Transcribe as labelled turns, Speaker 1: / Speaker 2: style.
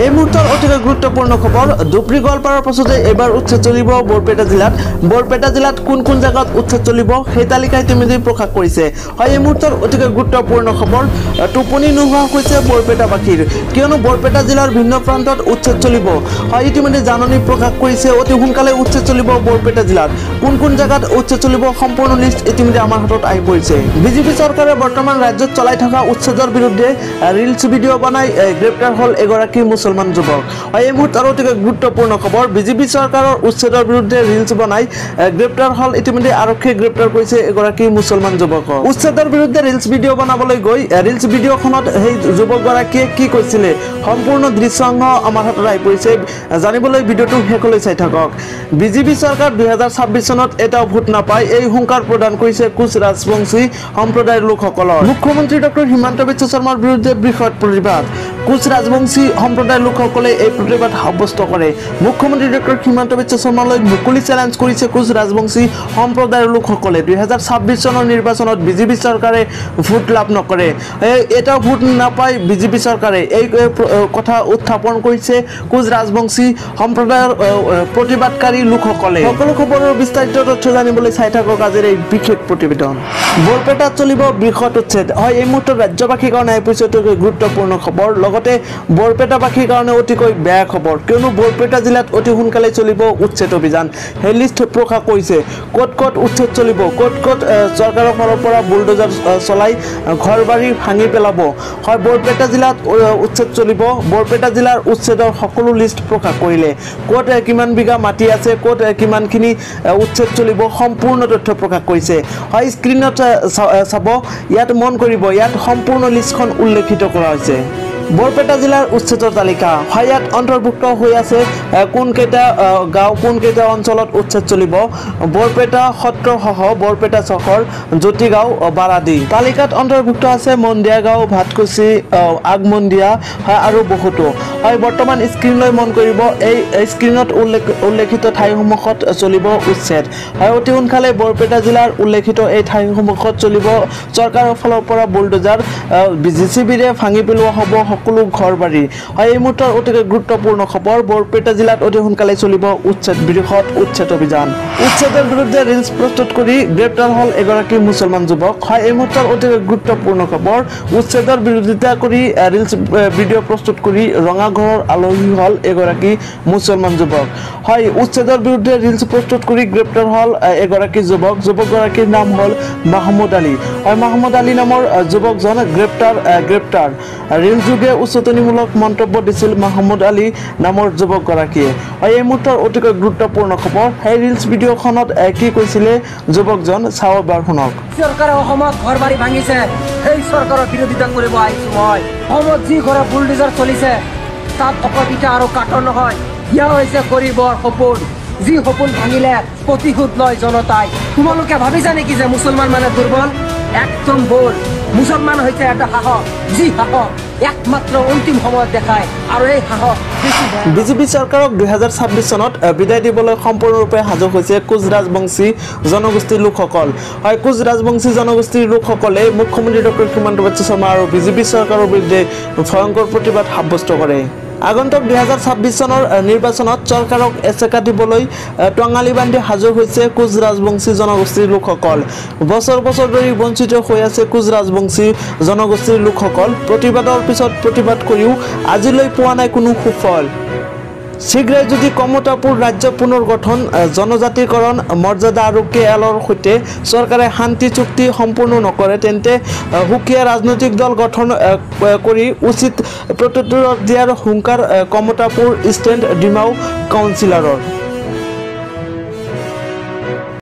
Speaker 1: এই মুহূৰ্তৰ অতিকৈ গুৰুত্বপূৰ্ণ খবৰ ধুবৰী গোৱালপাৰাৰ পাছতে এবাৰ উচ্ছেদ চলিব বৰপেটা জিলাত কোন জায়গাত উচ্ছেদ চলিব সেই তালিকা ইতিমধ্যে প্ৰকাশ কৰিছে হয় এই মুহূৰ্তৰ অতিকৈ গুৰুত্বপূৰ্ণ খবৰ টোপনি নোহোৱা হৈছে বৰপেটাবাসীৰ কিয়নো বৰপেটা জিলাৰ ভিন্ন প্ৰান্তত উচ্ছেদ চলিব হয় ইতিমধ্যে জাননী প্ৰকাশ কৰিছে অতি সোনকালে উচ্ছেদ চলিব বৰপেটা জিলাত কোন জায়গাত উচ্ছেদ চলিব সম্পূৰ্ণ লিষ্ট ইতিমধ্যে আমাৰ হাতত আহি পৰিছে বিজেপি চৰকাৰে বৰ্তমান ৰাজ্যত চলাই থকা উচ্ছেদৰ বিৰুদ্ধে ৰিলছ ভিডিঅ' বনাই গ্ৰেপ্তাৰ হল এগৰাকী মুছলমান যুৱক হয় এই মুহূৰ্তৰ অতিকৈ গুৰুত্বপূৰ্ণ খবৰ বিজেপি চৰকাৰৰ উচ্ছেদৰ বিৰুদ্ধে ৰিলছ বনাই গ্ৰেপ্তাৰ হল ইতিমধ্যে আৰক্ষীয়ে গ্ৰেপ্তাৰ কৰিছে এগৰাকী মুছলমান যুৱকক উচ্ছেদৰ বিৰুদ্ধে ৰিলছ ভিডিঅ' বনাবলৈ গৈ ৰিলছ ভিডিঅ'খনত সেই যুৱকগৰাকীয়ে কি কৈছিলে সম্পূৰ্ণ দৃশ্যাংশ আমাৰ হাতত আহি পৰিছে জানিবলৈ ভিডিঅ'টো শেষলৈ চাই থাকক বিজেপি চৰকাৰ 2026 চনত এটাও ভোট নাপায় এই হুংকাৰ প্ৰদান কৰিছে কোচ ৰাজবংশী সম্প্ৰদায়ৰ লোকসকলৰ মুখ্যমন্ত্ৰী ডক্টৰ হিমন্ত বিশ্ব শৰ্মাৰ বিৰুদ্ধে বৃহৎ প্ৰতিবাদ কোচ ৰাজবংশী সম্প্ৰদায়ৰ লোকসকলে এই প্ৰতিবাদ সাব্যস্ত কৰে মুখ্যমন্ত্ৰী ডক্টৰ হিমন্ত বিশ্ব শৰ্মালৈ মুকলি চ্যালেঞ্জ কৰিছে কোচ ৰাজবংশী সম্প্ৰদায়ৰ লোকসকলে 2026 চনৰ নিৰ্বাচনত বিজেপি চৰকাৰে ভোট লাভ নকৰে এটাও ভোট নাপায় বিজেপি চৰকাৰে এই কথা উত্থাপন কৰিছে কোচ ৰাজবংশী সম্প্ৰদায়ৰ প্ৰতিবাদকাৰী লোকসকলে সকলো খবৰৰ বিস্তাৰিত তথ্য জানিবলৈ চাই থাকক আজিৰ এই বিশেষ প্ৰতিবেদন বৰপেটাত চলিব বৃহৎ উচ্ছেদ হয় এই মুহূৰ্তত ৰাজ্যবাসীৰ কাৰণে অতিকৈ গুৰুত্বপূৰ্ণ খবৰ লগতে বৰপেটাবাসীৰ কাৰণে অতিকৈ বেয়া খবৰ কিয়নো বৰপেটা জিলাত অতি সোনকালে চলিব উচ্ছেদ অভিযান সেই লিষ্ট প্ৰকাশ কৰিছে ক'ত উচ্ছেদ চলিব ক'ত চৰকাৰৰ ফালৰ পৰা বুলডোজাৰ চলাই ঘৰবাৰী ভাঙি পেলাব হয় বৰপেটা জিলাত উচ্ছেদ চলিব বৰপেটা জিলাৰ উচ্ছেদৰ সকলো লিষ্ট প্ৰকাশ কৰিলে ক'ত কিমান বিঘা মাটি আছে ক'ত কিমানখিনি উচ্ছেদ চলিব সম্পূৰ্ণ তথ্য প্ৰকাশ কৰিছে হয় স্ক্ৰীনত চাব ইয়াত মন কৰিব ইয়াত সম্পূৰ্ণ লিষ্টখন উল্লেখিত কৰা হৈছে বৰপেটা জিলাৰ উচ্ছেদৰ তালিকা হয় ইয়াত অন্তৰ্ভুক্ত হৈ আছে কোনকেইটা গাঁও কোনকেইটা অঞ্চলত উচ্ছেদ চলিব বৰপেটা সত্ৰসহ বৰপেটা চহৰ জ্যোতিগাঁও বাৰাদি তালিকাত অন্তৰ্ভুক্ত আছে মন্দিয়া গাঁও ভাতকুচি আগমন্দিয়া হয় আৰু বহুতো হয় বৰ্তমান স্ক্ৰীনলৈ মন কৰিব এই স্ক্ৰীনত উল্লেখিত ঠাইসমূহত চলিব উচ্ছেদ হয় অতি সোনকালে বৰপেটা জিলাৰ উল্লেখিত এই ঠাইসমূহত চলিব চৰকাৰৰ ফালৰ পৰা বুলডোজাৰ জিচিবিৰে ভাঙি পেলোৱা হ'ব সকলো ঘৰবাৰী হয় এই মুহূৰ্তৰ অতিকৈ গুৰুত্বপূৰ্ণ খবৰ বৰপেটা জিলাত অতি সোনকালে চলিব বৃহৎ উচ্ছেদ অভিযান উচ্ছেদৰ বিৰুদ্ধে ৰিলছ প্ৰস্তুত কৰি গ্ৰেপ্তাৰ হল এগৰাকী মুছলমান যুৱক হয় এই মুহূৰ্তৰ অতিকৈ গুৰুত্বপূৰ্ণ খবৰ উচ্ছেদৰ বিৰোধিতা কৰি ৰিলছ ভিডিঅ' প্ৰস্তুত কৰি ৰঙাঘৰৰ আলহী হল এগৰাকী মুছলমান যুৱক হয় উচ্ছেদৰ বিৰুদ্ধে ৰিলছ প্ৰস্তুত কৰি গ্ৰেপ্তাৰ হল এগৰাকী যুৱকগৰাকীৰ নাম হল মাহমুদ আলী হয় মাহমুদ আলী নামৰ যুৱকজন গ্ৰেপ্তাৰ ৰিলছ যোগে উচতনিমূলক মন্তব্য দিছিল মাহমুদ আলী নামৰ যুৱকগৰাকীয়ে হয় এই মুহূৰ্তৰ অতিকৈ গুৰুত্বপূৰ্ণ খবৰ সেই ৰিলছ ভিডিঅ'খনত কি কৈছিলে যুৱকজন চাও এবাৰ শুনক
Speaker 2: চৰকাৰে অসমত ঘৰবাৰী ভাঙিছে সেই চৰকাৰৰ বিৰোধিতা কৰিব আহিছো মই অসমত যি ঘৰে বুলডোজাৰ চলিছে তাত অকল ইটা আৰু কাঠৰ নহয় ইয়া হৈছে গৰীবৰ সপোন যি সপোন ভাঙিলে প্ৰতিশোধ লয় জনতাই তোমালোকে ভাবিছা নেকি যে মুছলমান মানে দুৰ্বল একদম ভুল মুছলমান হৈছে এটা সাহস যি সাহস একমাত্ৰ অন্তিম সময়ত দেখায় আৰু এই সাহস
Speaker 1: বিজেপি চৰকাৰক 2026 চনত বিদায় দিবলৈ সম্পূৰ্ণৰূপে সাজু হৈছে কোচ ৰাজবংশী জনগোষ্ঠীৰ লোকসকল হয় কোচ ৰাজবংশী জনগোষ্ঠীৰ লোকসকলে মুখ্যমন্ত্ৰী ডক্টৰ হিমন্ত বিশ্ব শৰ্মা আৰু বিজেপি চৰকাৰৰ বিৰুদ্ধে ভয়ংকৰ প্ৰতিবাদ সাব্যস্ত কৰে আগন্তুক 2026 চনৰ নিৰ্বাচনত চৰকাৰক এচেকা দিবলৈ টঙালি বান্ধি সাজু হৈছে কোচ ৰাজবংশী জনগোষ্ঠীৰ লোকসকল বছৰ ধৰি বঞ্চিত হৈ আছে কোচ ৰাজবংশী জনগোষ্ঠীৰ লোকসকল প্ৰতিবাদৰ পিছত প্ৰতিবাদ কৰিও আজিলৈ পোৱা নাই কোনো সুফল শীঘ্ৰেই যদি কমতাপুৰ ৰাজ্য পুনৰ গঠন জনজাতিকৰণ মৰ্যাদা আৰু কেয়ালৰ সৈতে চৰকাৰে শান্তি চুক্তি সম্পূৰ্ণ নকৰে তেন্তে সুকীয়া ৰাজনৈতিক দল গঠন কৰি উচিত প্ৰত্যুত্তৰ দিয়াৰ হুংকাৰ কমতাপুৰ ষ্টেণ্ড ডিমাও কাউন্সিলৰৰ